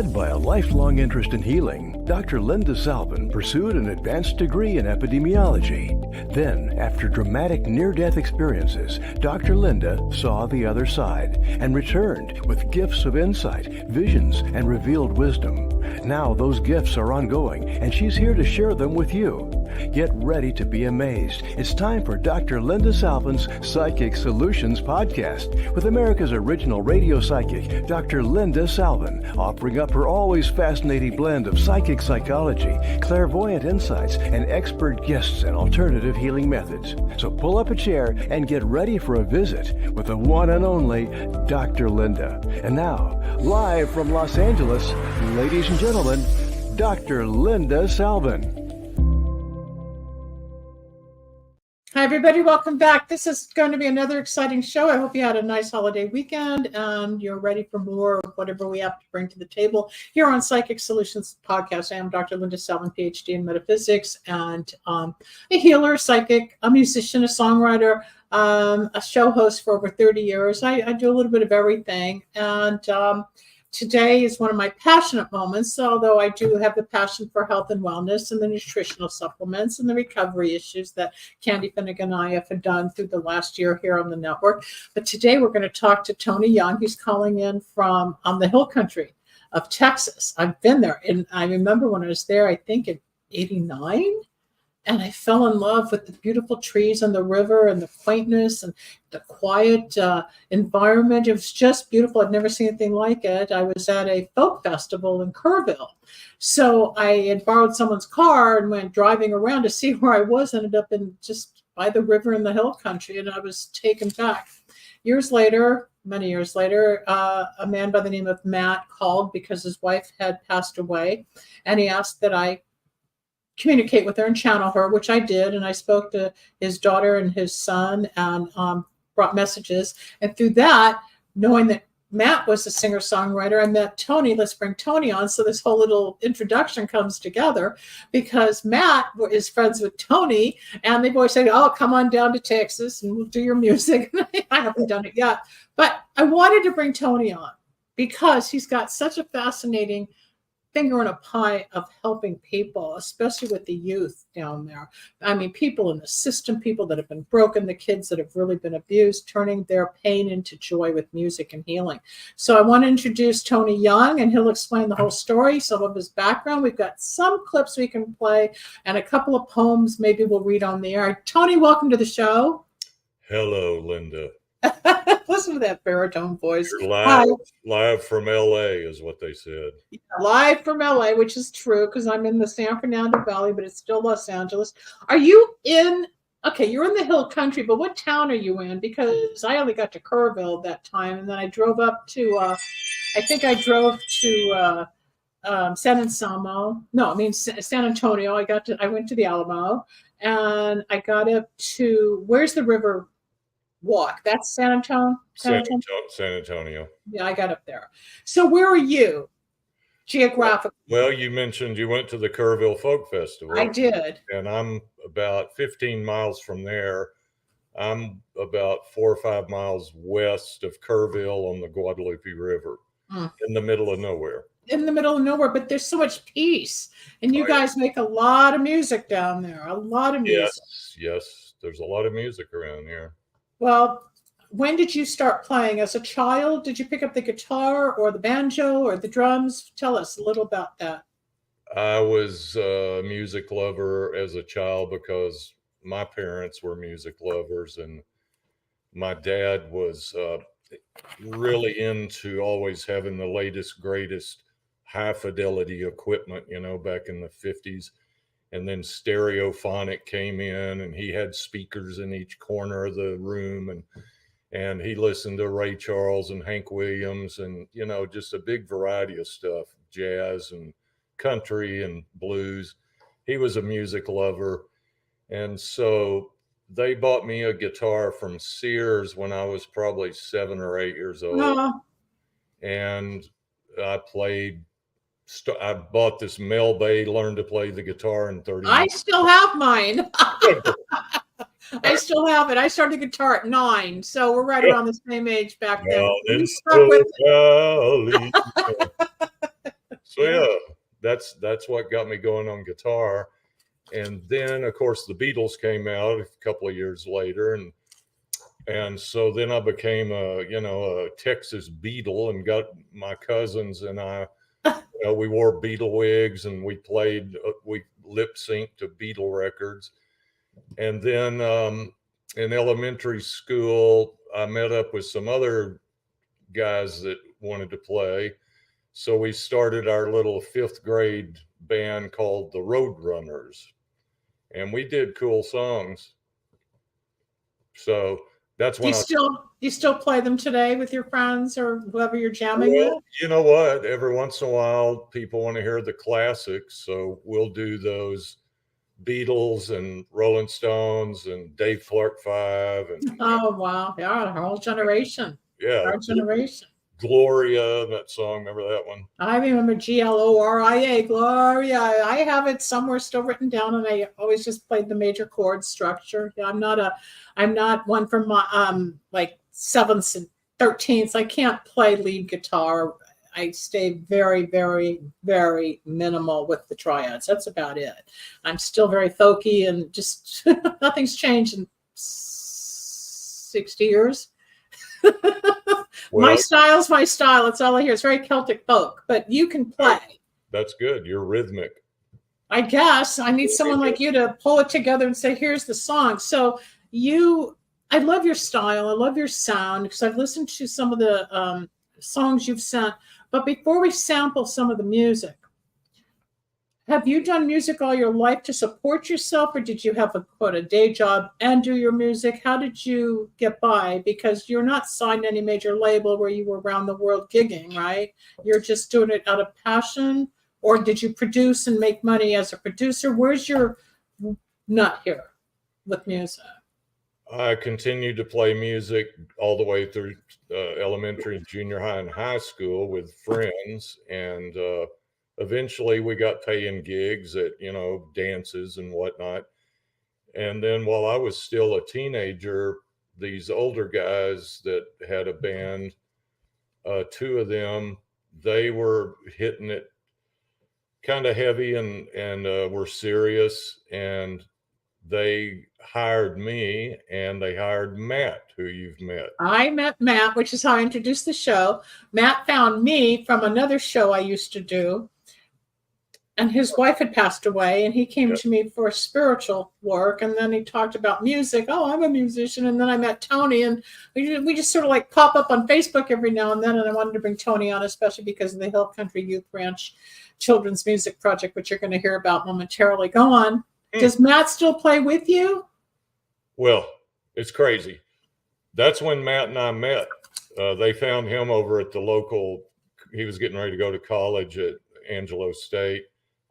Led by a lifelong interest in healing, Dr. Linda Salvin pursued an advanced degree in epidemiology. Then, after dramatic near-death experiences, Dr. Linda saw the other side and returned with gifts of insight, visions, and revealed wisdom. Now those gifts are ongoing, and she's here to share them with you. Get ready to be amazed. It's time for Dr. Linda Salvin's Psychic Solutions podcast with America's original radio psychic, Dr. Linda Salvin, offering up her always fascinating blend of psychic psychology, clairvoyant insights, and expert guests and alternative healing methods. So pull up a chair and get ready for a visit with the one and only Dr. Linda. And now, live from Los Angeles, ladies and gentlemen, Dr. Linda Salvin. Hi, everybody. Welcome back. This is going to be another exciting show. I hope you had a nice holiday weekend and you're ready for more of whatever we have to bring to the table here on Psychic Solutions Podcast. I am Dr. Linda Salvin, PhD in metaphysics, and a healer, psychic, a musician, a songwriter, a show host for over 30 years. I do a little bit of everything. And today is one of my passionate moments, although I do have the passion for health and wellness and the nutritional supplements and the recovery issues that Candy Finnegan and I have done through the last year here on the network. But today we're going to talk to Tony Young. He's calling in from the hill country of Texas. I've been there, and I remember when I was there, I think in 89. And I fell in love with the beautiful trees and the river and the quaintness and the quiet environment. It was just beautiful. I'd never seen anything like it. I was at a folk festival in Kerrville. So I had borrowed someone's car and went driving around to see where I was, ended up in just by the river in the hill country. And I was taken back. Years later, many years later, a man by the name of Matt called because his wife had passed away. And he asked that I communicate with her and channel her, which I did. And I spoke to his daughter and his son and brought messages. And through that, knowing that Matt was a singer-songwriter, I met Tony. Let's bring Tony on. So this whole little introduction comes together because Matt is friends with Tony. And they've always said, oh, come on down to Texas and we'll do your music. I haven't done it yet. But I wanted to bring Tony on because he's got such a fascinating finger in a pie of helping people, especially with the youth down there. I mean, people in the system, people that have been broken, the kids that have really been abused, turning their pain into joy with music and healing. So I want to introduce Tony Young, and he'll explain the whole story, some of his background. We've got some clips we can play and a couple of poems maybe we'll read on the air. Tony, welcome to the show. Hello, Linda. Listen to that baritone voice. Live from LA is what they said. Yeah, live from LA, which is true because I'm in the San Fernando Valley, but it's still Los Angeles. Are you in? Okay, you're in the hill country, but what town are you in? Because I only got to Kerrville that time, and then I drove up to. I think I drove to San Anselmo. No, I mean San Antonio. I went to the Alamo, and I got up to where's the river walk? That's San Antonio. San Antonio. Yeah, I got up there. So where are you geographically? Well, you mentioned you went to the Kerrville Folk Festival. I did. And I'm about 15 miles from there. I'm about 4 or 5 miles west of Kerrville on the Guadalupe River, in the middle of nowhere. In the middle of nowhere, but there's so much peace. And you guys make a lot of music down there. A lot of music. Yes. There's a lot of music around here. Well, when did you start playing? As a child, did you pick up the guitar or the banjo or the drums? Tell us a little about that. I was a music lover as a child because my parents were music lovers, and my dad was really into always having the latest, greatest high fidelity equipment, back in the 50s. And then Stereophonic came in, and he had speakers in each corner of the room, and he listened to Ray Charles and Hank Williams, and just a big variety of stuff, jazz and country and blues. He was a music lover, and so they bought me a guitar from Sears when I was probably 7 or 8 years old, and I played. I bought this Mel Bay, learned to play the guitar in 30 minutes. I still have mine. I still have it. I started guitar at 9, so we're right around the same age back then. So yeah, that's what got me going on guitar. And then of course the Beatles came out a couple of years later, and so then I became a Texas Beatle, and got my cousins and I, we wore Beatle wigs, and we lip synced to Beatle records. And then in elementary school, I met up with some other guys that wanted to play. So we started our little 5th grade band called the Roadrunners, and we did cool songs. So that's when you still play them today with your friends or whoever you're jamming with? You know what? Every once in a while, people want to hear the classics, so we'll do those Beatles and Rolling Stones and Dave Clark 5. And oh wow, yeah, our whole generation. Yeah, our generation. Gloria, that song. Remember that one? I remember Gloria, Gloria. I have it somewhere still written down, and I always just played the major chord structure. I'm not one from my like 7ths and 13ths. I can't play lead guitar. I stay very, very, very minimal with the triads. That's about it. I'm still very folky, and just nothing's changed in 60 years. Well, my style's my style. It's all I hear. It's very Celtic folk, but you can play. That's good. You're rhythmic. I guess I need someone like you to pull it together and say, here's the song. So I love your style. I love your sound, because I've listened to some of the songs you've sent. But before we sample some of the music, have you done music all your life to support yourself, or did you have a day job and do your music? How did you get by? Because you're not signed to any major label where you were around the world gigging, right? You're just doing it out of passion, or did you produce and make money as a producer? Where's your nut here with music? I continued to play music all the way through elementary, junior high, and high school with friends, and eventually we got paying gigs at, dances and whatnot. And then while I was still a teenager, these older guys that had a band, 2 of them, they were hitting it kind of heavy and were serious, and they hired me, and they hired Matt, who you've met. I met Matt, which is how I introduced the show. Matt found me from another show I used to do, and his wife had passed away, and he came to me for spiritual work, and then he talked about music. Oh, I'm a musician. And then I met Tony, and we just sort of like pop up on Facebook every now and then, and I wanted to bring Tony on, especially because of the Hill Country Youth Ranch Children's Music Project, which you're going to hear about momentarily. Go on. Does Matt still play with you? Well, it's crazy. That's when Matt and I met. They found him over at the local, he was getting ready to go to college at Angelo State.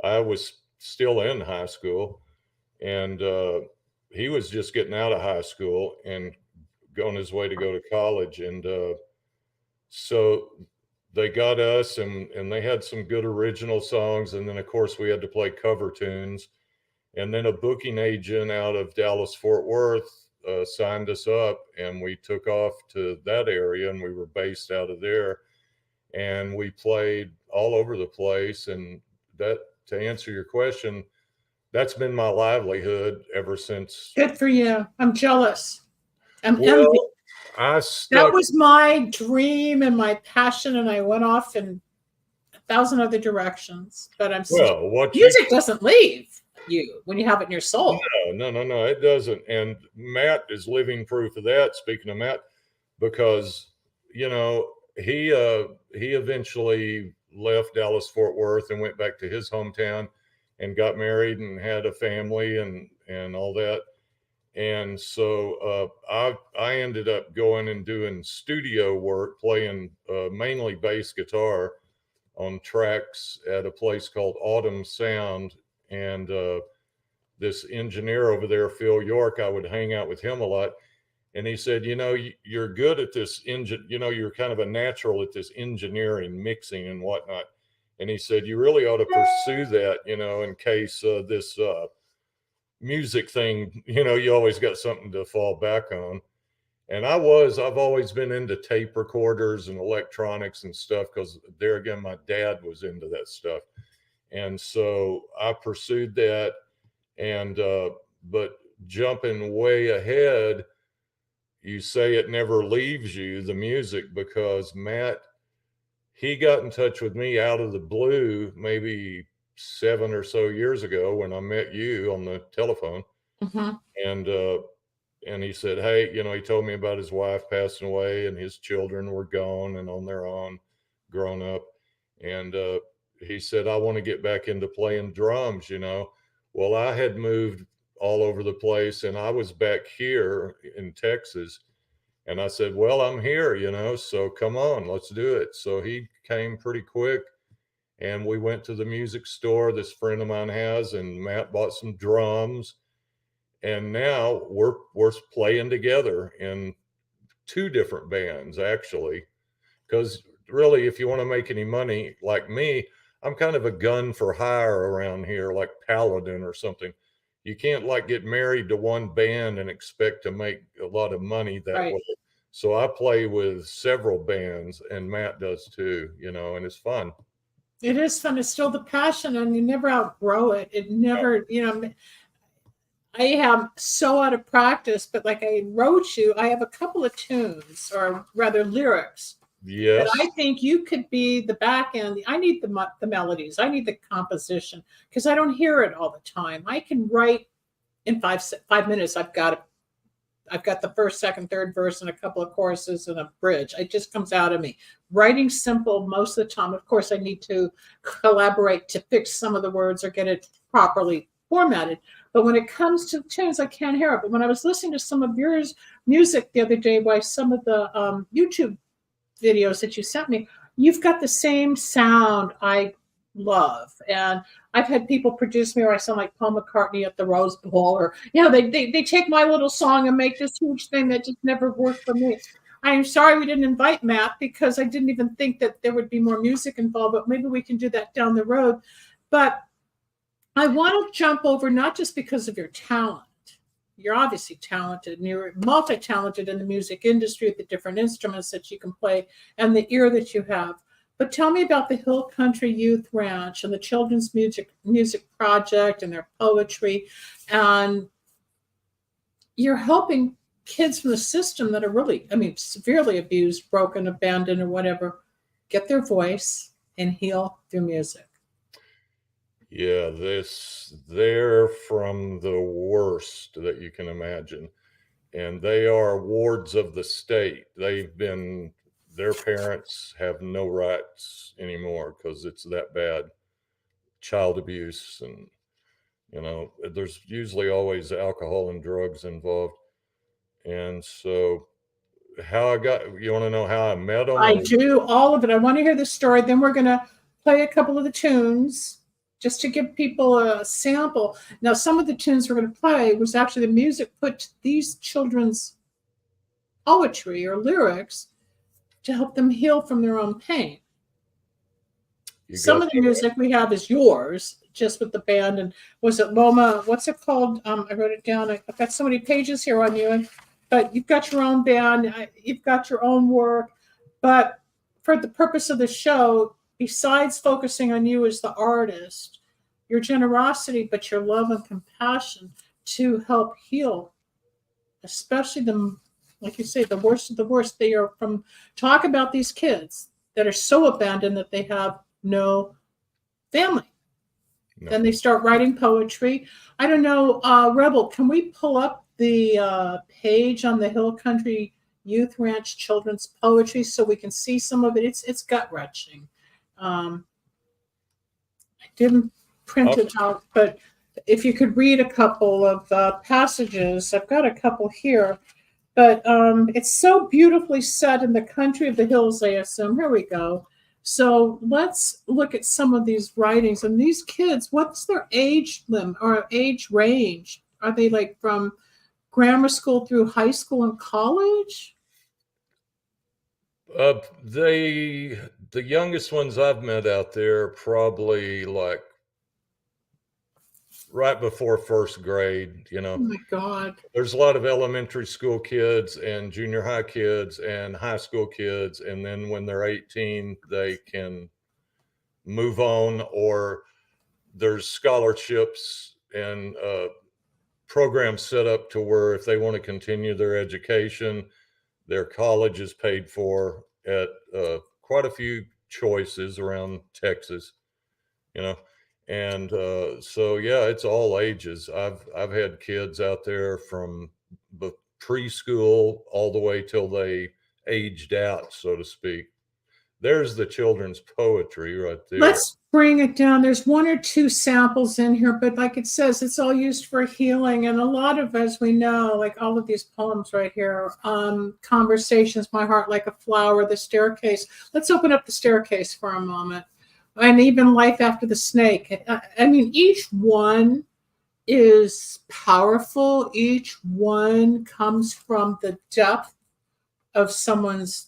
I was still in high school, and he was just getting out of high school and on his way to go to college. And so they got us, and they had some good original songs. And then, of course, we had to play cover tunes. And then a booking agent out of Dallas, Fort Worth signed us up, and we took off to that area, and we were based out of there. And we played all over the place. And that, to answer your question, that's been my livelihood ever since. Good for you. I'm jealous. I'm well, envious. That was my dream and my passion, and I went off in 1,000 other directions. But I'm music doesn't leave you when you have it in your soul. No, it doesn't. And Matt is living proof of that. Speaking of Matt, because he eventually left Dallas Fort Worth and went back to his hometown and got married and had a family and all that. And so I ended up going and doing studio work, playing mainly bass guitar on tracks at a place called Autumn Sound. And this engineer over there, Phil York, I would hang out with him a lot. And he said, you're good at this you're kind of a natural at this engineering, mixing and whatnot. And he said, you really ought to pursue that, in case this music thing, you always got something to fall back on. And I've always been into tape recorders and electronics and stuff, because there again, my dad was into that stuff. And so I pursued that. And, but jumping way ahead, you say it never leaves you, the music, because Matt, he got in touch with me out of the blue, maybe 7 or so years ago when I met you on the telephone. Mm-hmm. And he said, hey, he told me about his wife passing away and his children were gone and on their own, grown up. And he said, I want to get back into playing drums. Well, I had moved all over the place and I was back here in Texas. And I said, well, I'm here, so come on, let's do it. So he came pretty quick and we went to the music store this friend of mine has, and Matt bought some drums. And now we're playing together in 2 different bands, actually, because really, if you want to make any money like me, I'm kind of a gun for hire around here, like Paladin or something. You can't like get married to one band and expect to make a lot of money that way. So I play with several bands, and Matt does too, and it's fun. It is fun. It's still the passion, and you never outgrow it. It never, I am so out of practice, but like I wrote you, I have a couple of tunes, or rather lyrics. Yes. But I think you could be the back end. I need the melodies. I need the composition, because I don't hear it all the time. I can write in 5 minutes. I've got the first, second, third verse and a couple of choruses and a bridge. It just comes out of me. Writing simple most of the time. Of course, I need to collaborate to fix some of the words or get it properly formatted. But when it comes to tunes, I can't hear it. But when I was listening to some of yours music the other day by some of the YouTube videos that you sent me, you've got the same sound I love. And I've had people produce me where I sound like Paul McCartney at the Rose Bowl, or they take my little song and make this huge thing that just never worked for me. I am sorry we didn't invite Matt, because I didn't even think that there would be more music involved, but maybe we can do that down the road. But I want to jump over, not just because of your talent. You're obviously talented, and you're multi-talented in the music industry with the different instruments that you can play and the ear that you have. But tell me about the Hill Country Youth Ranch and the Children's Music Project and their poetry. And you're helping kids from the system that are really, severely abused, broken, abandoned, or whatever, get their voice and heal through music. Yeah, they're from the worst that you can imagine. And they are wards of the state. Their parents have no rights anymore because it's that bad. Child abuse, and, there's usually always alcohol and drugs involved. And so you want to know how I met them? I do, all of it. I want to hear the story. Then we're going to play a couple of the tunes, just to give people a sample. Now, some of the tunes we're going to play was actually the music put to these children's poetry or lyrics to help them heal from their own pain. Some of the music we have is yours, just with the band. And was it Loma? What's it called? I wrote it down. I've got so many pages here on you. But you've got your own band. You've got your own work. But for the purpose of the show, besides focusing on you as the artist, your generosity, but your love and compassion to help heal, especially like you say, the worst of the worst. They are talk about these kids that are so abandoned that they have no family. No. Then they start writing poetry. I don't know, Rebel, can we pull up the page on the Hill Country Youth Ranch Children's Poetry so we can see some of it? It's gut-wrenching. I didn't print it out, but if you could read a couple of passages, I've got a couple here, but it's so beautifully set in the country of the hills, I assume. Here we go. So let's look at some of these writings. And these kids, what's their age limit or age range? Are they like from grammar school through high school and college? The youngest ones I've met out there are probably like right before first grade, you Oh know. my God. There's a lot of elementary school kids and junior high kids and high school kids. And then when they're 18, they can move on, or there's scholarships and programs set up to where if they want to continue their education, their college is paid for at quite a few choices around Texas, you know. And so yeah, it's all ages. I've had kids out there from preschool all the way till they aged out, so to speak. There's the children's poetry right there. Let's bring it down. There's one or two samples in here, but like it says, it's all used for healing. And a lot of, as we know, like all of these poems right here, Conversations, My Heart Like a Flower, The Staircase. Let's open up The Staircase for a moment. And even Life After the Snake. I mean, each one is powerful. Each one comes from the depth of someone's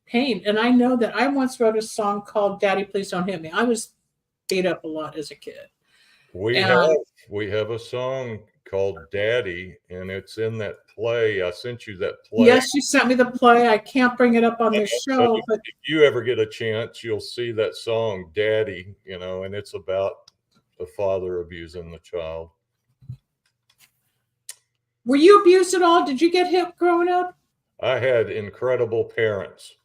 pain. And I know that I once wrote a song called Daddy Please Don't Hit Me. I was beat up a lot as a kid. We have a song called Daddy, and it's in that play. I sent you that play. Yes, you sent me the play. I can't bring it up on the show, but if you ever get a chance, you'll see that song Daddy, you know, and it's about the father abusing the child. Were you abused at all? Did you get hit growing up? I had incredible parents.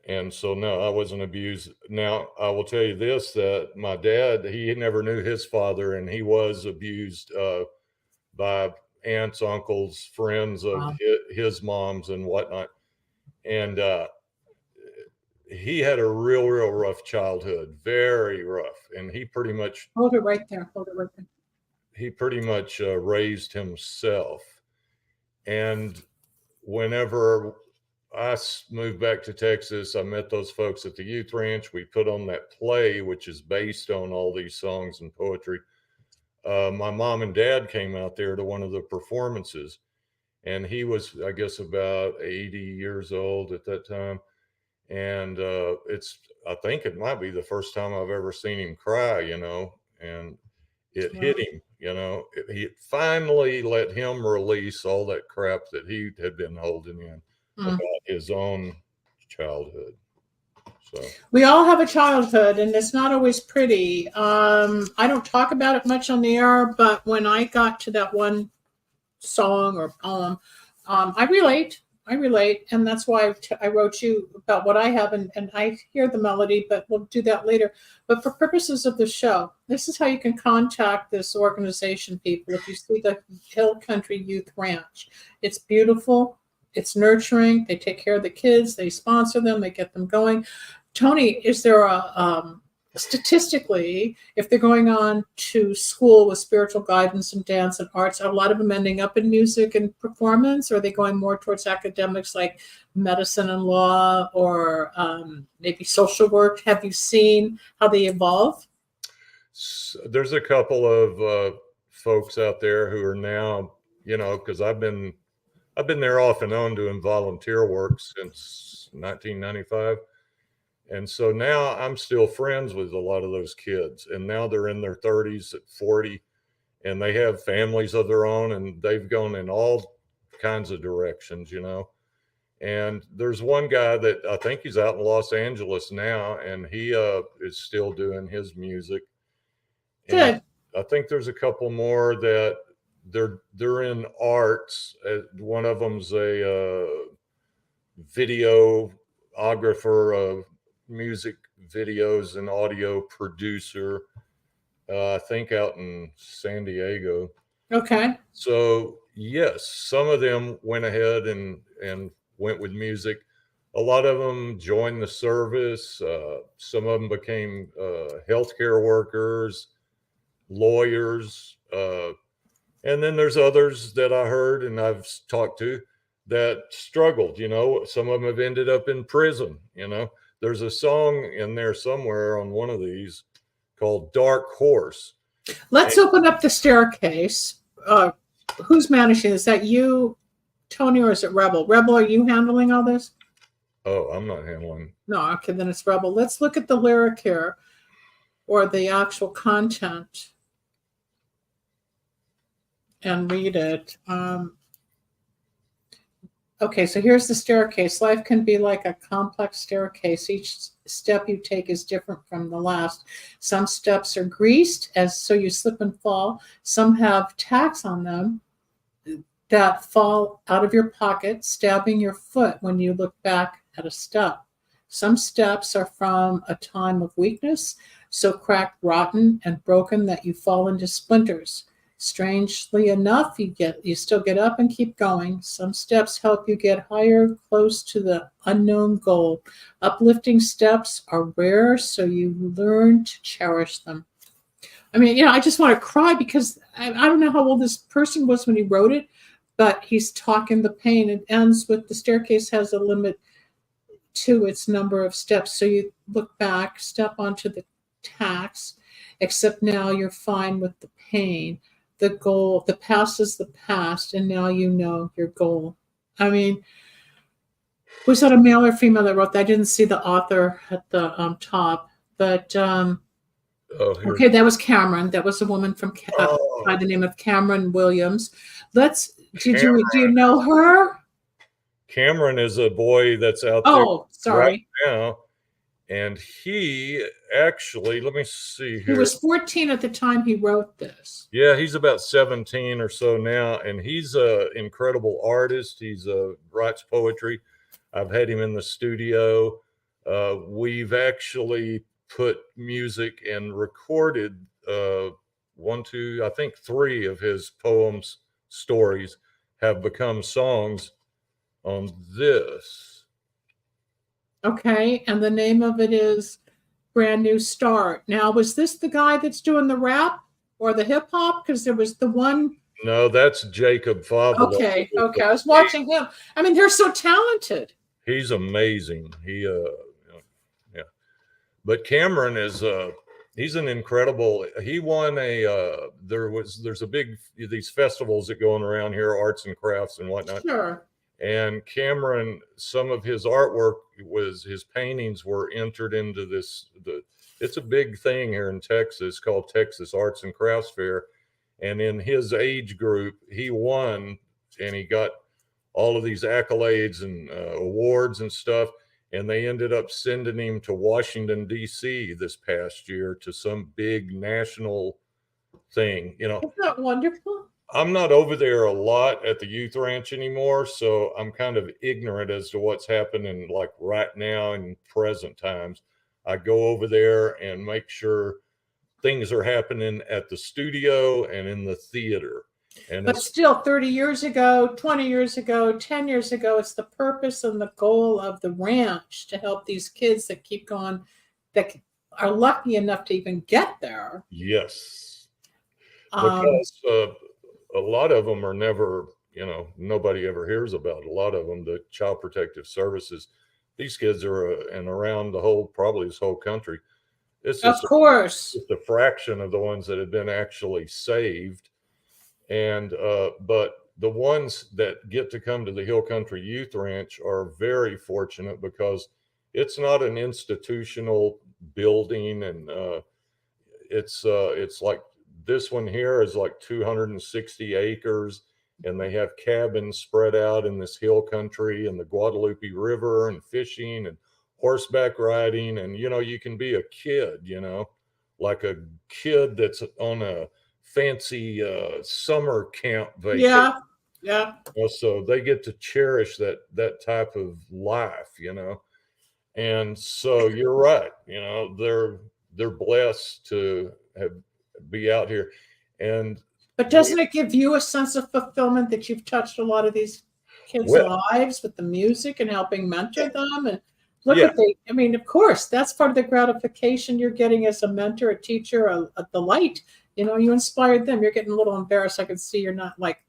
And so, no, I wasn't abused. Now, I will tell you this, that my dad, he never knew his father, and he was abused by aunts, uncles, friends of his moms and whatnot. And he had a real rough childhood, very rough. And he pretty much... Hold it right there. Hold it right there. He pretty much raised himself. And whenever I moved back to Texas, I met those folks at the youth ranch. We put on that play, which is based on all these songs and poetry. My mom and dad came out there to one of the performances, and he was, I guess, about 80 years old at that time. And I think it might be the first time I've ever seen him cry, you know, and it hit him, you know. He finally let him release all that crap that he had been holding in about his own childhood. So we all have a childhood, and it's not always pretty. I don't talk about it much on the air, but when I got to that one song or poem, I relate, and that's why I wrote you about what I have, and I hear the melody, but we'll do that later. But for purposes of the show, this is how you can contact this organization, people. If you see the Hill Country Youth Ranch, it's beautiful. It's nurturing. They take care of the kids. They sponsor them. They get them going. Tony, is there statistically, if they're going on to school with spiritual guidance and dance and arts, are a lot of them ending up in music and performance? Or are they going more towards academics like medicine and law, or maybe social work? Have you seen how they evolve? There's a couple of folks out there who are now, you know, because I've been there off and on doing volunteer work since 1995. And so now I'm still friends with a lot of those kids. And now they're in their 30s, at 40, and they have families of their own, and they've gone in all kinds of directions, you know. And there's one guy that I think he's out in Los Angeles now, and he is still doing his music. Good. And I think there's a couple more that they're in arts. One of them's a videographer of music videos and audio producer, I think out in San Diego. Okay. So yes, some of them went ahead and went with music. A lot of them joined the service. Some of them became healthcare workers, lawyers, and then there's others that I heard and I've talked to that struggled, you know. Some of them have ended up in prison, you know. There's a song in there somewhere on one of these called Dark Horse. Let's open up The Staircase. Who's managing? Is that you, Tony, or is it Rebel? Rebel, are you handling all this? Oh, I'm not handling. No, okay, then it's Rebel. Let's look at the lyric here. or the actual content and read it. Okay, so here's the staircase. Life can be like a complex staircase. Each step you take is different from the last. Some steps are greased, so you slip and fall. Some have tacks on them that fall out of your pocket, stabbing your foot when you look back at a step. Some steps are from a time of weakness, so cracked, rotten, and broken that you fall into splinters. Strangely enough, you still get up and keep going. Some steps help you get higher, close to the unknown goal. Uplifting steps are rare, so you learn to cherish them. I mean, I just want to cry because I don't know how old this person was when he wrote it, but he's talking the pain. It ends with the staircase has a limit to its number of steps. So you look back, step onto the tacks, except now you're fine with the pain. The goal, the past is the past, and now you know your goal. I mean, was that a male or female that wrote that? I didn't see the author at the top, but okay, that was Cameron. That was a woman from by the name of Cameron Williams. Do you know her? Cameron is a boy that's out there right now. And he actually, let me see here. He was 14 at the time he wrote this. Yeah, he's about 17 or so now. And he's an incredible artist. He's writes poetry. I've had him in the studio. We've actually put music and recorded I think 3 of his poems, stories have become songs on this. Okay, and the name of it is Brand New Start. Now, was this the guy that's doing the rap or the hip hop? Because there was the one. No, that's Jacob Favela. Okay, I was watching him. I mean, they're so talented. He's amazing. Yeah. But Cameron is he's an incredible. He won there's a big these festivals that going around here, arts and crafts and whatnot. Sure. And Cameron, some of his artwork his paintings were entered into it's a big thing here in Texas called Texas Arts and Crafts Fair. And in his age group, he won and he got all of these accolades and awards and stuff. And they ended up sending him to Washington, D.C. this past year to some big national thing. Isn't that wonderful? I'm not over there a lot at the youth ranch anymore, so I'm kind of ignorant as to what's happening like right now in present times. I go over there and make sure things are happening at the studio and in the theater. But still, 30 years ago, 20 years ago, 10 years ago, it's the purpose and the goal of the ranch to help these kids that keep going, that are lucky enough to even get there. Yes. Because a lot of them are never, nobody ever hears about a lot of them. The Child Protective Services, these kids are and around probably this whole country. It's of course, just a fraction of the ones that have been actually saved. And but the ones that get to come to the Hill Country Youth Ranch are very fortunate because it's not an institutional building, and it's like this one here is like 260 acres, and they have cabins spread out in this hill country and the Guadalupe River, and fishing and horseback riding. And, you can be a kid, like a kid that's on a fancy summer camp vacation. Yeah. So they get to cherish that type of life, And so you're right, they're blessed to be out here. But doesn't it give you a sense of fulfillment that you've touched a lot of these kids' lives with the music and helping mentor them? And look at of course, that's part of the gratification you're getting as a mentor, a teacher, a delight. You inspired them. You're getting a little embarrassed. I can see you're not like.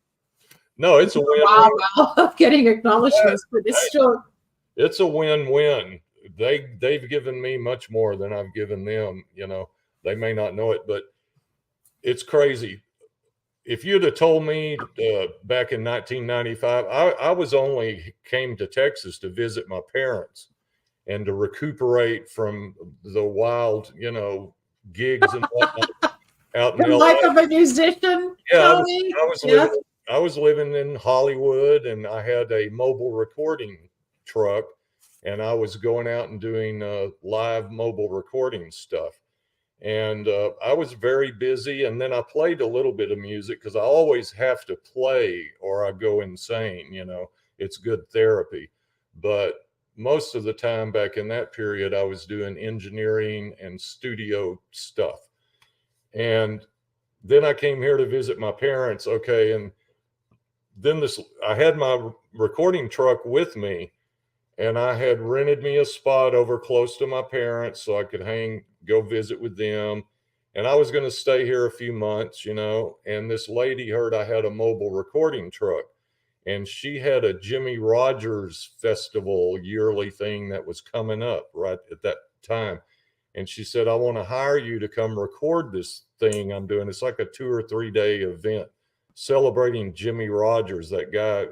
No, it's a win. Wow, getting acknowledgments, but it's still. It's a win-win. They've given me much more than I've given them. They may not know it, but it's crazy. If you'd have told me back in 1995, I came to Texas to visit my parents and to recuperate from the wild, gigs and whatnot out in The LA. life of a musician, Yeah, Tony. I was living in Hollywood, and I had a mobile recording truck, and I was going out and doing live mobile recording stuff. And I was very busy, and then I played a little bit of music because I always have to play or I go insane. You know, it's good therapy. But most of the time back in that period, I was doing engineering and studio stuff. And then I came here to visit my parents. Okay. And then I had my recording truck with me, and I had rented me a spot over close to my parents so I could go visit with them. And I was going to stay here a few months, you know, and this lady heard I had a mobile recording truck, and she had a Jimmy Rogers festival yearly thing that was coming up right at that time. And she said, I want to hire you to come record this thing I'm doing. It's like a 2 or 3 day event celebrating Jimmy Rogers. That guy,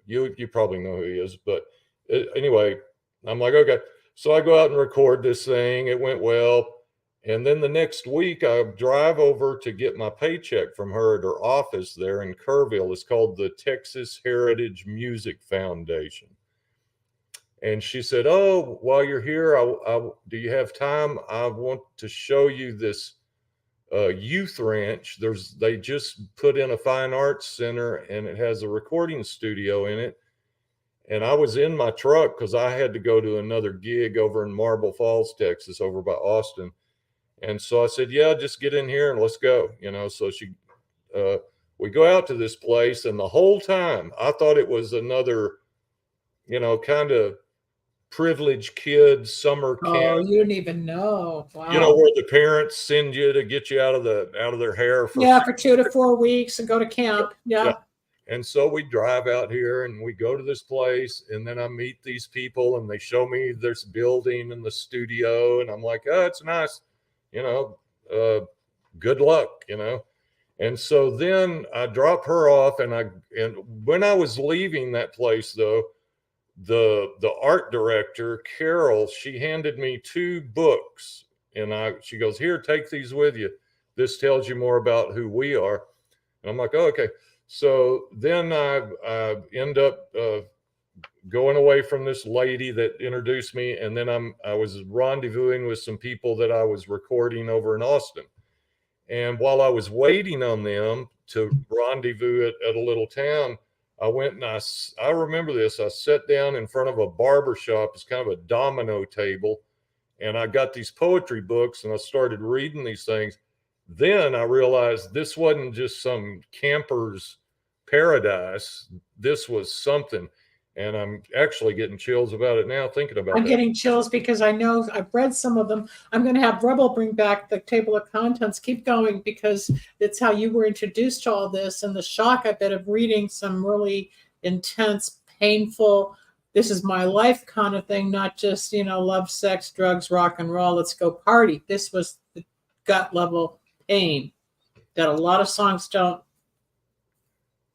you probably know who he is, but anyway, I'm like, okay. So I go out and record this thing. It went well. And then the next week I drive over to get my paycheck from her at her office there in Kerrville. It's called the Texas Heritage Music Foundation. And she said, oh, while you're here, do you have time? I want to show you this youth ranch. They just put in a fine arts center, and it has a recording studio in it. And I was in my truck because I had to go to another gig over in Marble Falls, Texas, over by Austin. And so I said, yeah, just get in here and let's go. You know, so we go out to this place, and the whole time I thought it was another, you know, kind of privileged kids summer camp. Oh, you didn't even know. Wow. You know, where the parents send you to get you out of their hair for 2 to 4 weeks and go to camp. Yeah. And so we drive out here and we go to this place, and then I meet these people, and they show me this building and the studio, and I'm like, oh, it's nice, you know, good luck, you know. And so then I drop her off, and when I was leaving that place though, the art director, Carol, she handed me 2 books, and she goes, here, take these with you. This tells you more about who we are. And I'm like, oh, okay. So then I end up going away from this lady that introduced me, and then I was rendezvousing with some people that I was recording over in Austin. And while I was waiting on them to rendezvous at a little town, I went and I remember this. I sat down in front of a barber shop. It's kind of a domino table. And I got these poetry books, and I started reading these things. Then I realized this wasn't just some camper's paradise. This was something. And I'm actually getting chills about it now, thinking about it. I'm getting chills because I know I've read some of them. I'm going to have Rebel bring back the table of contents. Keep going, because it's how you were introduced to all this, and the shock, I bet, of reading some really intense, painful, this is my life kind of thing, not just, you know, love, sex, drugs, rock and roll, let's go party. This was the gut level pain that a lot of songs don't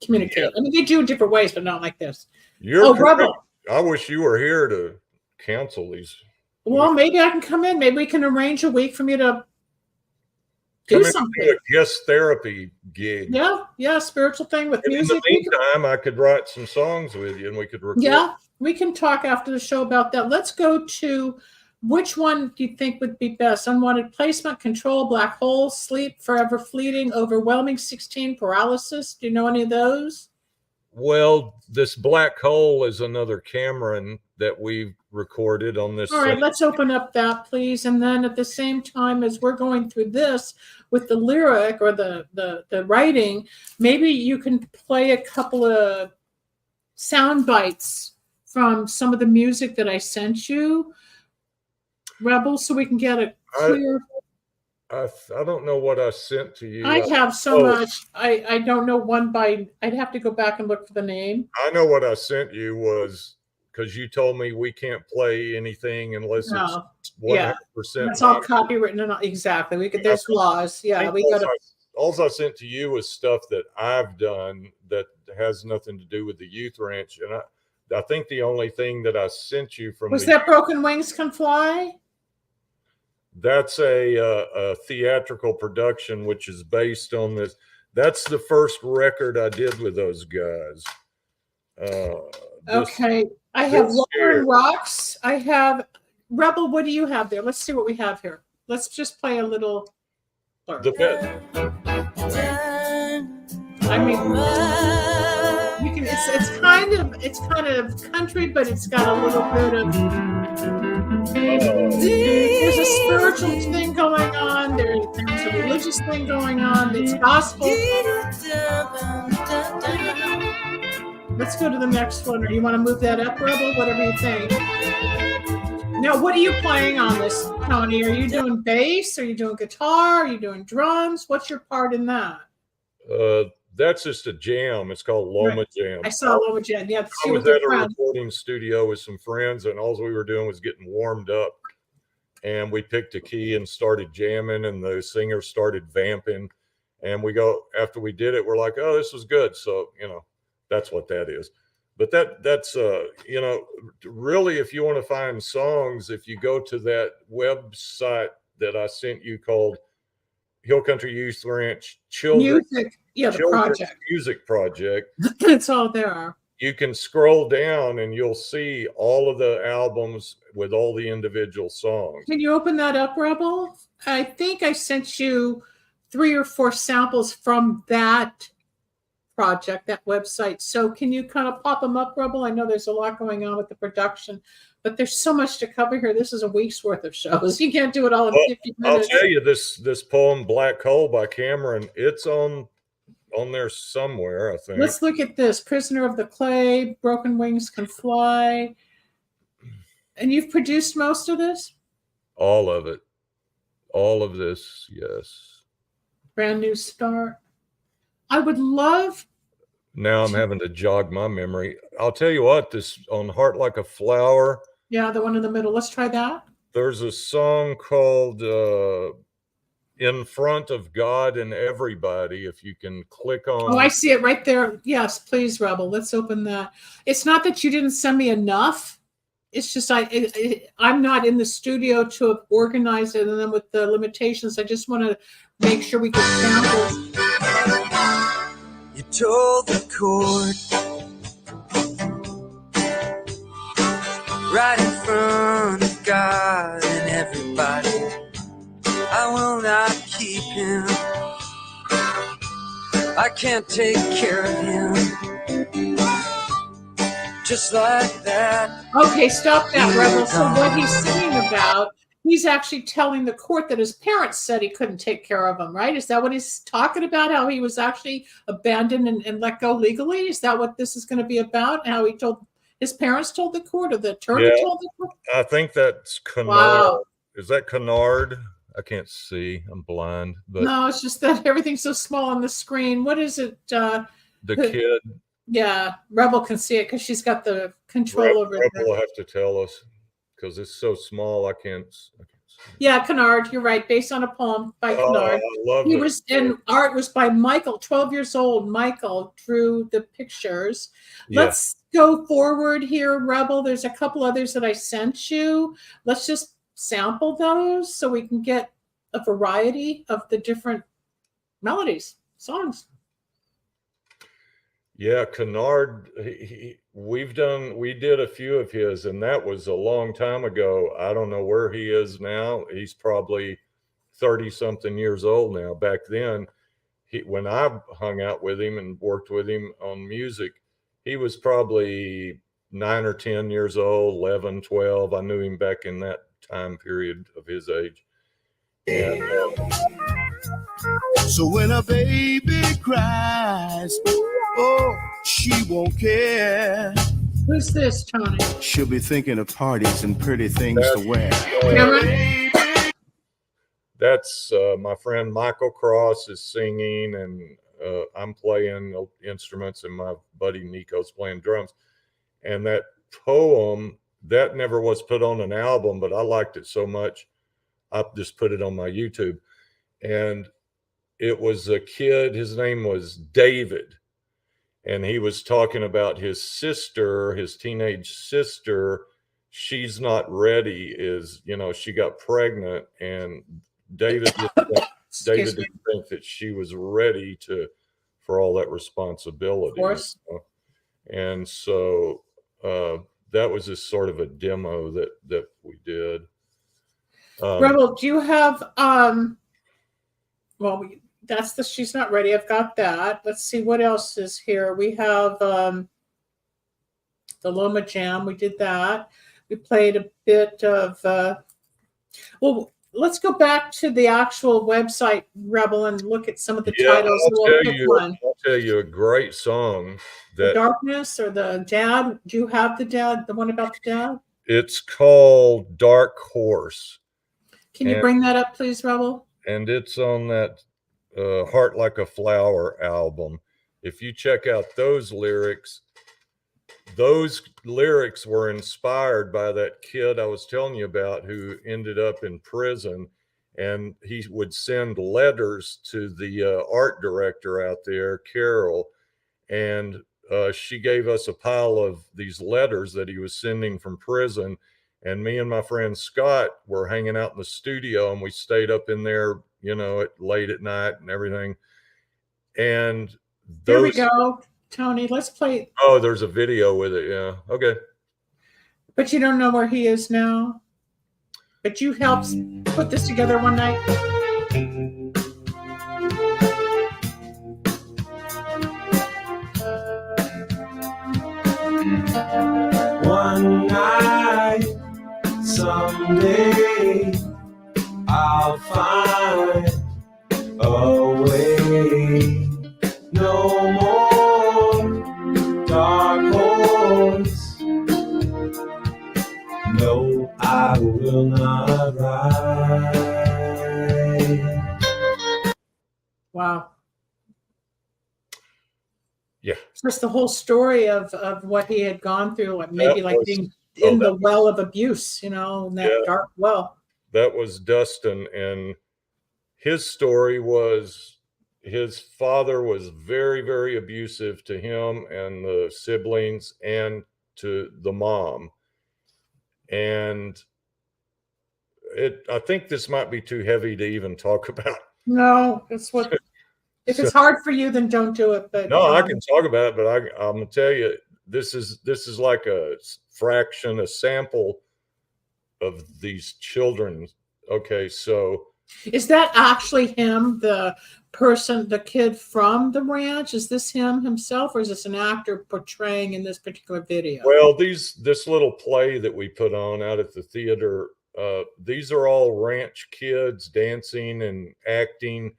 communicate. Yeah. I mean, they do in different ways, but not like this. Rebel. I wish you were here to cancel these. Well, maybe I can come in. Maybe we can arrange a week for me to do something. A guest therapy gig. Yeah, spiritual thing with music. In the meantime, I could write some songs with you, and we could record. Yeah, we can talk after the show about that. Let's go to, which one do you think would be best? Unwanted placement, control, black hole, sleep, forever fleeting, overwhelming 16, paralysis. Do you know any of those? Well, this black hole is another Cameron that we've recorded on this. All right, let's open up that, please. And then at the same time as we're going through this with the lyric or the writing, maybe you can play a couple of sound bites from some of the music that I sent you, Rebel, so we can get a clear... I don't know what I sent to you. I have so much. I don't know one by. I'd have to go back and look for the name. I know what I sent you was because you told me we can't play anything unless it's 100%. It's all copywritten and exactly. We could. There's laws. Yeah, we got to. All I sent to you was stuff that I've done that has nothing to do with the youth ranch, and I think the only thing that I sent you from was that Broken Wings Can Fly. That's a theatrical production, which is based on this. That's the first record I did with those guys. Okay, I have this Water here. and Rocks. I have Rebel. What do you have there? Let's see what we have here. Let's just play a little. The bit. I mean, you can. It's kind of country, but it's got a little bit of. There's a spiritual thing going on. There's a religious thing going on. There's gospel. Let's go to the next one. Or you want to move that up, Rebel? Whatever you think. Now, what are you playing on this, Tony? Are you doing bass? Are you doing guitar? Are you doing drums? What's your part in that? That's just a jam. It's called Loma Jam. I saw Loma Jam. Yeah, I was at a recording studio with some friends, and all we were doing was getting warmed up. And we picked a key and started jamming, and the singer started vamping. And after we did it, we're like, oh, this was good. So, that's what that is. But that's really, if you want to find songs, if you go to that website that I sent you called Hill Country Youth Ranch Music, the project. Music Project. It's all there. You can scroll down and you'll see all of the albums with all the individual songs. Can you open that up, Rebel? I think I sent you 3 or 4 samples from that project, that website. So can you kind of pop them up, Rebel? I know there's a lot going on with the production, but there's so much to cover here. This is a week's worth of shows. You can't do it all in 50 minutes. I'll tell you, this poem, Black Hole by Cameron, it's on there somewhere, I think. Let's look at this. Prisoner of the Clay, Broken Wings Can Fly. And you've produced most of this? All of it. All of this, yes. Brand New Start. I would love. Now I'm having to jog my memory. I'll tell you what, this on Heart Like a Flower. Yeah, the one in the middle. Let's try that. There's a song called In Front of God and Everybody. If you can click on. Oh, I see it right there. Yes, please, Rebel. Let's open that. It's not that you didn't send me enough. It's just I'm not in the studio to have organized it, and then with the limitations, I just want to make sure we get samples. You told the court right in front of God and everybody, I will not keep him. I can't take care of him. Just like that. Okay, stop that, Rebel. So what he's singing about, he's actually telling the court that his parents said he couldn't take care of him, right? Is that what he's talking about? How he was actually abandoned and let go legally? Is that what this is going to be about? How he told his parents told the court, or the attorney told the court? I think that's Kennard. Wow. Is that Kennard? I can't see. I'm blind. But no, it's just that everything's so small on the screen. What is it? The kid. Yeah, Rebel can see it because she's got the control over it. Rebel will have to tell us because it's so small. I can't see. Yeah, Kennard, you're right. Based on a poem by Kennard. I love he it. was, and art was by Michael, 12 years old. Michael drew the pictures. Yeah. Let's go forward here, Rebel. There's a couple others that I sent you. Let's just sample those so we can get a variety of the different melodies, songs. Yeah, Kennard, we did a few of his, and that was a long time ago. I don't know where he is now. He's probably 30-something years old now. Back then, when I hung out with him and worked with him on music, he was probably 9 or 10 years old, 11, 12. I knew him back in that time period of his age. And so when a baby cries, oh, she won't care. Who's this, Tony? She'll be thinking of parties and pretty things to wear. Cameron? That's my friend Michael Cross is singing, and I'm playing instruments, and my buddy Nico's playing drums. And that poem, that never was put on an album, but I liked it so much, I just put it on my YouTube. And it was a kid, his name was David, and he was talking about his sister, his teenage sister, she's not ready is, she got pregnant, and David Excuse me. didn't think that she was ready for all that responsibility. Of course. And so that was just sort of a demo that we did. Rebel, do you have she's not ready. I've got that. Let's see what else is here. We have the Loma Jam. We did that. We played a bit of let's go back to the actual website, Rebel, and look at some of the titles. I'll tell you a great song. The Darkness or the Dad. Do you have the Dad? The one about the Dad? It's called Dark Horse. Can you bring that up, please, Rebel? And it's on that Heart Like a Flower album. If you check out those lyrics were inspired by that kid I was telling you about who ended up in prison, and he would send letters to the art director out there, Carol, and she gave us a pile of these letters that he was sending from prison. And me and my friend Scott were hanging out in the studio, and we stayed up in there, late at night and everything. And here we go, Tony. Let's play. Oh, there's a video with it. Yeah. Okay. But you don't know where he is now. But you helped put this together one night. One night, someday, I'll find a way. No more dark horse. No, I will not ride. Wow. Yeah. Just the whole story of what he had gone through, being in the well of abuse, in that dark well. That was Dustin, and his story was his father was very, very abusive to him and the siblings and to the mom. And I think this might be too heavy to even talk about. No, it's what. If it's hard for you, then don't do it. But no, I can talk about it, but I'm gonna tell you, this is like a fraction, a sample of these children. Okay, so is that actually him, the person, the kid from the ranch? Is this him himself, or is this an actor portraying in this particular video? Well, this little play that we put on out at the theater, these are all ranch kids dancing and acting.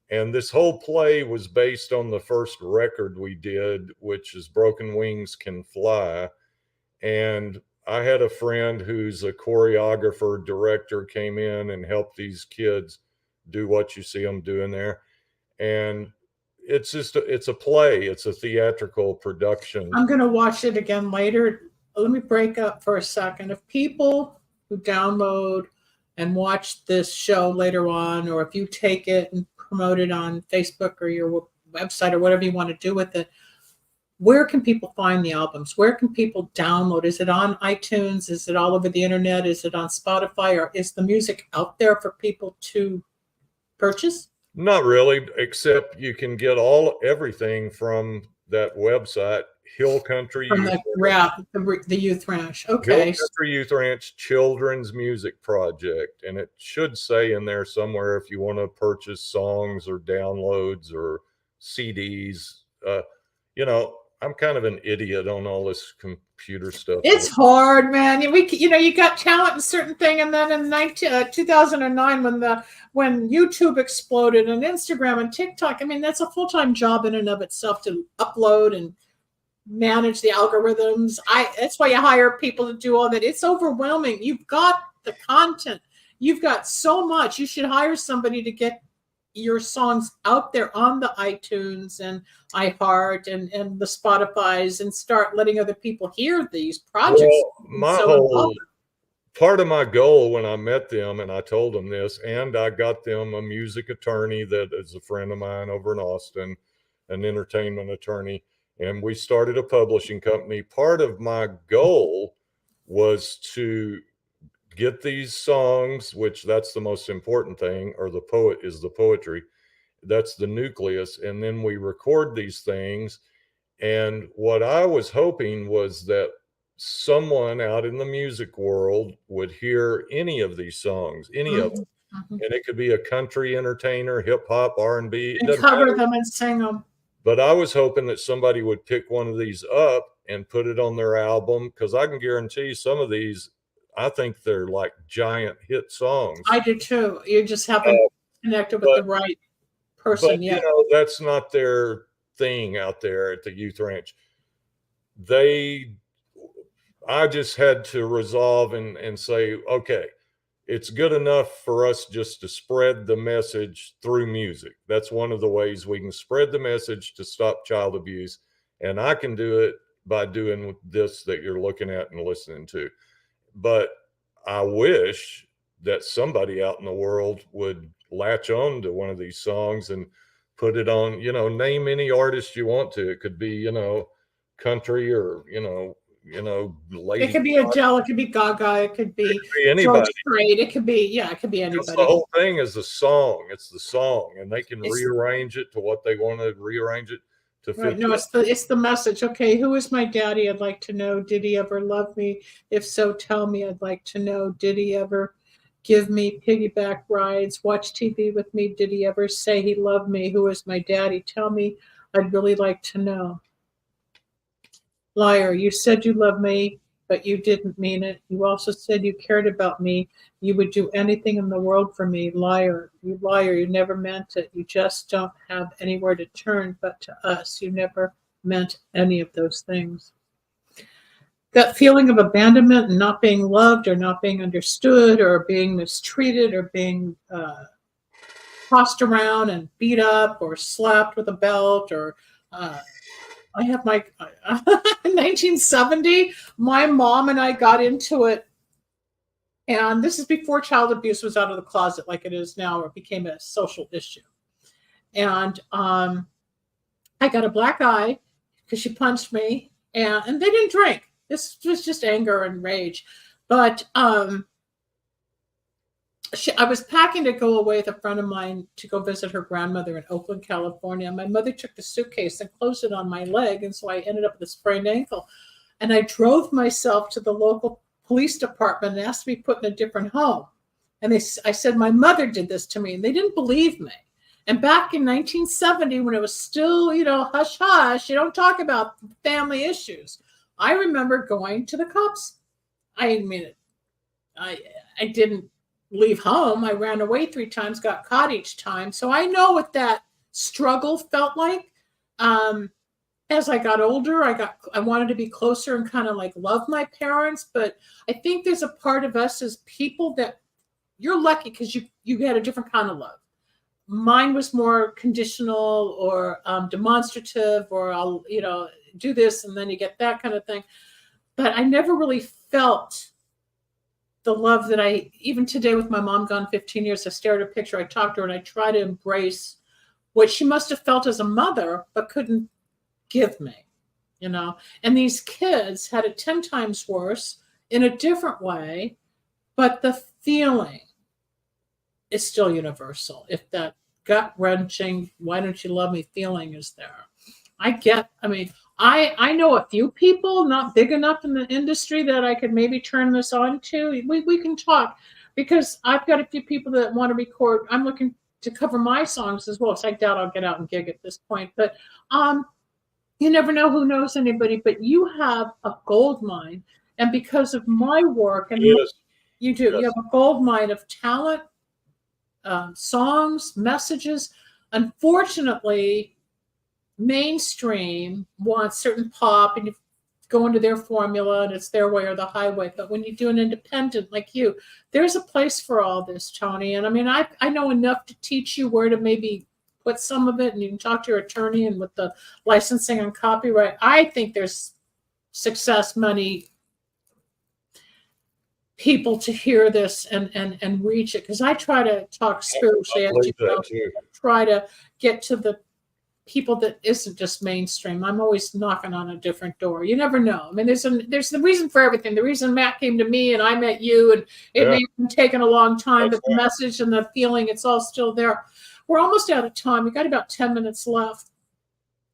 And this whole play was based on the first record we did, which is Broken Wings Can Fly. And I had a friend who's a choreographer, director, came in and helped these kids do what you see them doing there. And it's a play. It's a theatrical production. I'm going to watch it again later. Let me break up for a second. If people who download and watch this show later on, or if you take it and promote it on Facebook or your website or whatever you want to do with it, where can people find the albums? Where can people download? Is it on iTunes? Is it all over the internet? Is it on Spotify? Or is the music out there for people to purchase? Not really, except you can get everything from that website, Hill Country From Youth the Youth Ranch. Okay. Hill Country Youth Ranch Children's Music Project. And it should say in there somewhere if you want to purchase songs or downloads or CDs. I'm kind of an idiot on all this computer stuff. It's hard, man. You got talent in certain thing, and then in 2009, when YouTube exploded and Instagram and TikTok, that's a full-time job in and of itself to upload and manage the algorithms. That's why you hire people to do all that. It's overwhelming. You've got the content. You've got so much. You should hire somebody to get your songs out there on the iTunes and iHeart and the Spotifys, and start letting other people hear these projects. Well, part of my goal when I met them, and I told them this, and I got them a music attorney that is a friend of mine over in Austin, an entertainment attorney, and we started a publishing company. Part of my goal was to get these songs, which that's the most important thing, or the poet is the poetry. That's the nucleus. And then we record these things. And what I was hoping was that someone out in the music world would hear any of these songs, any of them. Mhm. And it could be a country entertainer, hip hop, R&B. It And doesn't cover matter. them and sing them. But I was hoping that somebody would pick one of these up and put it on their album, because I can guarantee some of these, I think they're like giant hit songs. I do too. You just haven't connected with the right person But yet. you know, that's not their thing out there at the youth ranch. I just had to resolve and say, okay, it's good enough for us just to spread the message through music. That's one of the ways we can spread the message to stop child abuse. And I can do it by doing this that you're looking at and listening to. But I wish that somebody out in the world would latch on to one of these songs and put it on, name any artist you want to. It could be, country or, Lady It could be Adele, it could be Gaga, it could be anybody. George Strait, it could be anybody. That's the whole thing is the song. It's the song, and they can rearrange it to what they want to rearrange it to fit. Right. No, it's the message. Okay, who is my daddy? I'd like to know. Did he ever love me? If so, tell me. I'd like to know. Did he ever give me piggyback rides? Watch TV with me? Did he ever say he loved me? Who is my daddy? Tell me. I'd really like to know. Liar, you said you loved me, but you didn't mean it. You also said you cared about me. You would do anything in the world for me. Liar, you never meant it. You just don't have anywhere to turn but to us. You never meant any of those things. That feeling of abandonment and not being loved or not being understood or being mistreated or being tossed around and beat up or slapped with a belt or I have my 1970, my mom and I got into it. And this is before child abuse was out of the closet like it is now, or it became a social issue. And I got a black eye because she punched me, and they didn't drink. This was just anger and rage. But I was packing to go away with a friend of mine to go visit her grandmother in Oakland, California. My mother took the suitcase and closed it on my leg, and so I ended up with a sprained ankle. And I drove myself to the local police department and asked to be put in a different home. And I said, my mother did this to me, and they didn't believe me. And back in 1970, when it was still, hush, hush, you don't talk about family issues. I remember going to the cops. I didn't leave home. I ran away 3 times, got caught each time. So I know what that struggle felt like. As I got older, I wanted to be closer and kind of like love my parents. But I think there's a part of us as people that you're lucky because you had a different kind of love. Mine was more conditional or demonstrative, or I'll, do this and then you get that kind of thing. But I never really felt the love that even today with my mom gone 15 years, I stare at a picture, I talk to her, and I try to embrace what she must have felt as a mother, but couldn't give me, And these kids had it 10 times worse in a different way, but the feeling is still universal. If that gut-wrenching, why don't you love me feeling is there. I know a few people not big enough in the industry that I could maybe turn this on to. We can talk because I've got a few people that want to record. I'm looking to cover my songs as well. So I doubt I'll get out and gig at this point. But you never know who knows anybody. But you have a gold mine. And because of my work, and Yes. you do, Yes. you have a gold mine of talent, songs, messages. Unfortunately, mainstream wants certain pop and you go into their formula and it's their way or the highway. But when you do an independent like you, there's a place for all this, Tony. And I know enough to teach you where to maybe put some of it, and you can talk to your attorney and with the licensing and copyright. I think there's success money people to hear this and reach it, because I try to talk spiritually. I believe that too. Try to get to the people that isn't just mainstream. I'm always knocking on a different door. You never know. I mean, there's the reason for everything. The reason Matt came to me and I met you, and it may have taken a long time, but the message and the feeling, it's all still there. We're almost out of time. We got about 10 minutes left.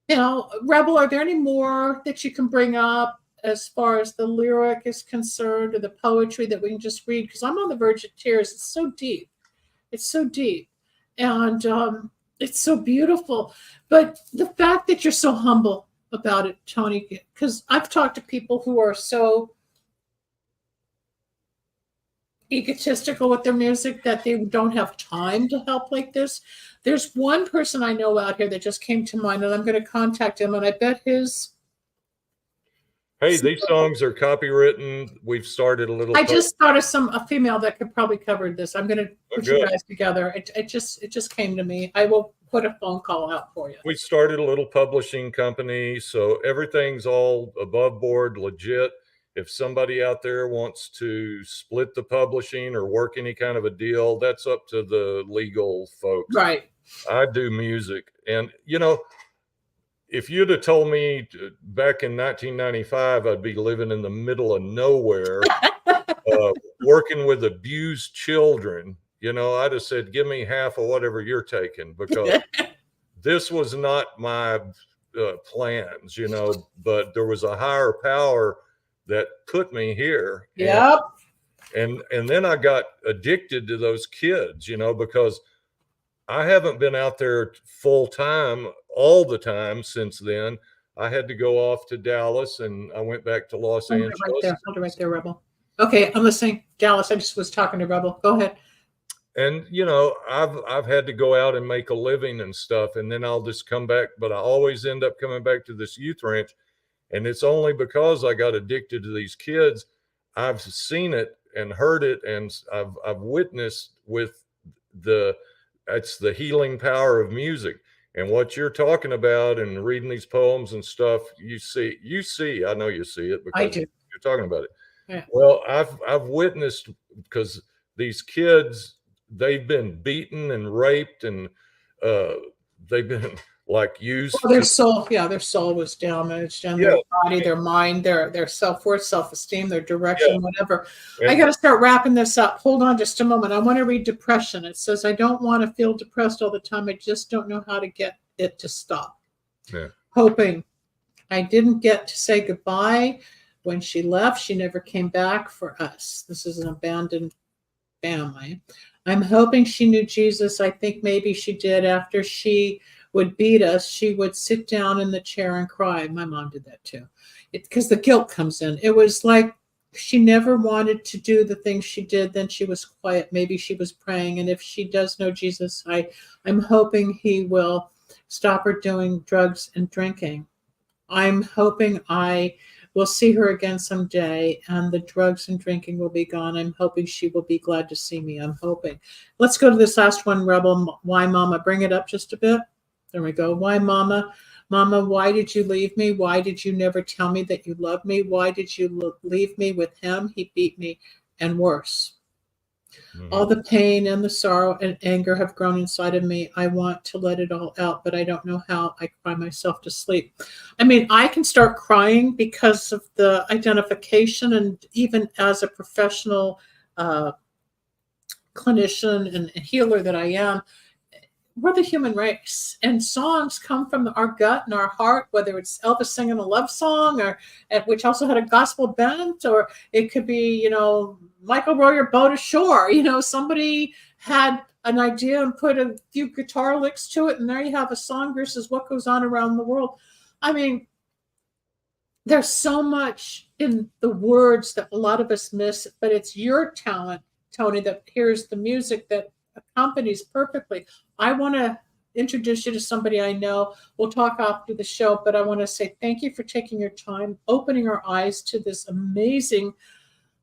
You know, Rebel, are there any more that you can bring up as far as the lyric is concerned, or the poetry that we can just read? Because I'm on the verge of tears. It's so deep. It's so deep. And it's so beautiful. But the fact that you're so humble about it, Tony, because I've talked to people who are so egotistical with their music that they don't have time to help like this. There's one person I know out here that just came to mind, and I'm going to contact him, and I bet his... Hey, these songs are copywritten. We've started a little... I just thought of a female that could probably cover this. I'm going to put you guys together. It just came to me. I will put a phone call out for you. We started a little publishing company, so everything's all above board, legit. If somebody out there wants to split the publishing or work any kind of a deal, that's up to the legal folks. Right. I do music. And, you know, if you'd have told me back in 1995, I'd be living in the middle of nowhere, working with abused children, you know, I'd have said, give me half of whatever you're taking, because this was not my plans, you know, but there was a higher power that put me here. Yep. And then I got addicted to those kids, you know, because I haven't been out there full time all the time since then. I had to go off to Dallas, and I went back to Los Angeles. Hold it right there, Rebel. Okay, I'm listening. Dallas, I just was talking to Rebel. Go ahead. And, you know, I've had to go out and make a living and stuff, and then I'll just come back. But I always end up coming back to this youth ranch. And it's only because I got addicted to these kids. I've seen it and heard it, and I've witnessed with it's the healing power of music. And what you're talking about and reading these poems and stuff, you see, I know you see it because you're talking about it. Yeah. Well, I've witnessed, because these kids, they've been beaten and raped, and they've been like used. Well, their soul was damaged, and their body, their mind, their self-worth, self-esteem, their direction, whatever. I got to start wrapping this up. Hold on just a moment. I want to read Depression. It says, I don't want to feel depressed all the time. I just don't know how to get it to stop. Yeah. Hoping. I didn't get to say goodbye. When she left, she never came back for us. This is an abandoned family. I'm hoping she knew Jesus. I think maybe she did. After she would beat us, she would sit down in the chair and cry. My mom did that too, because the guilt comes in. It was like she never wanted to do the things she did. Then she was quiet. Maybe she was praying. And if she does know Jesus, I'm hoping he will stop her doing drugs and drinking. I'm hoping I will see her again someday, and the drugs and drinking will be gone. I'm hoping she will be glad to see me. I'm hoping. Let's go to this last one, Rebel. Why, Mama? Bring it up just a bit. There we go. Why, Mama? Mama, why did you leave me? Why did you never tell me that you loved me? Why did you leave me with him? He beat me, and worse. Mm-hmm. All the pain and the sorrow and anger have grown inside of me. I want to let it all out, but I don't know how. I cry myself to sleep. I mean, I can start crying because of the identification, and even as a professional clinician and healer that I am, we're the human race, and songs come from our gut and our heart, whether it's Elvis singing a love song, or which also had a gospel bent, or it could be, you know, Michael row your boat ashore. You know, somebody had an idea and put a few guitar licks to it, and there you have a song versus what goes on around the world. I mean, there's so much in the words that a lot of us miss, but it's your talent, Tony, that hears the music that accompanies perfectly. I want to introduce you to somebody I know. We'll talk after the show, but I want to say thank you for taking your time, opening our eyes to this amazing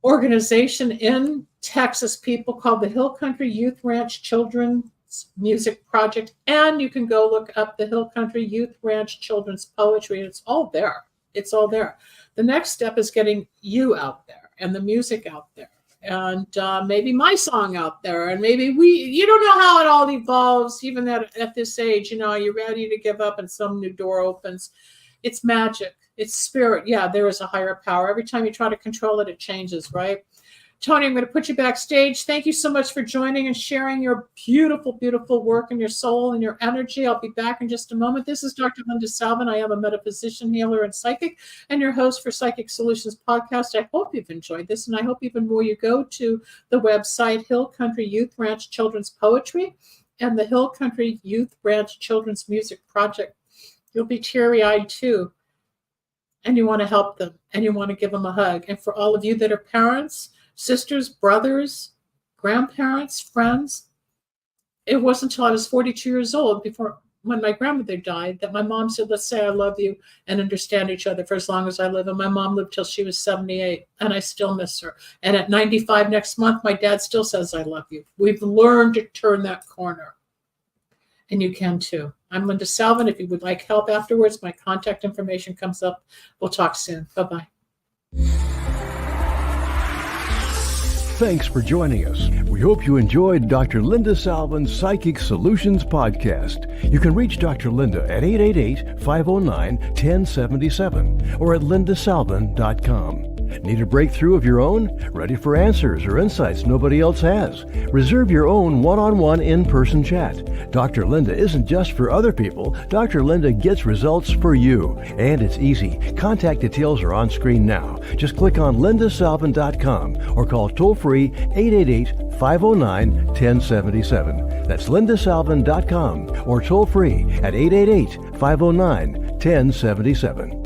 organization in Texas, people, called the Hill Country Youth Ranch Children's Music Project. And you can go look up the Hill Country Youth Ranch Children's Poetry. It's all there. It's all there. The next step is getting you out there and the music out there. And maybe my song out there, and maybe you don't know how it all all evolves, even at this age. You're ready to give up and some new door opens. It's magic. It's spirit. Yeah, there is a higher power. Every time you try to control it, it changes, right? Tony, I'm going to put you backstage. Thank you so much for joining and sharing your beautiful, beautiful work and your soul and your energy. I'll be back in just a moment. This is Dr. Linda Salvin. I am a metaphysician, healer, and psychic, and your host for Psychic Solutions Podcast. I hope you've enjoyed this, and I hope even more you go to the website Hill Country Youth Ranch Children's Poetry and the Hill Country Youth Ranch Children's Music Project. You'll be teary-eyed too, and you want to help them, and you want to give them a hug. And for all of you that are parents, sisters, brothers, grandparents, friends. It wasn't until I was 42 years old, when my grandmother died, that my mom said, let's say I love you and understand each other for as long as I live. And my mom lived till she was 78, and I still miss her. And at 95 next month, my dad still says, I love you. We've learned to turn that corner. And you can too. I'm Linda Salvin. If you would like help afterwards, my contact information comes up. We'll talk soon. Bye-bye. Thanks for joining us. We hope you enjoyed Dr. Linda Salvin's Psychic Solutions Podcast. You can reach Dr. Linda at 888-509-1077 or at lindasalvin.com. Need a breakthrough of your own? Ready for answers or insights nobody else has? Reserve your own one-on-one in-person chat. Dr. Linda isn't just for other people. Dr. Linda gets results for you. And it's easy. Contact details are on screen now. Just click on lindasalvin.com or call toll-free 888-509-1077. That's lindasalvin.com or toll-free at 888-509-1077.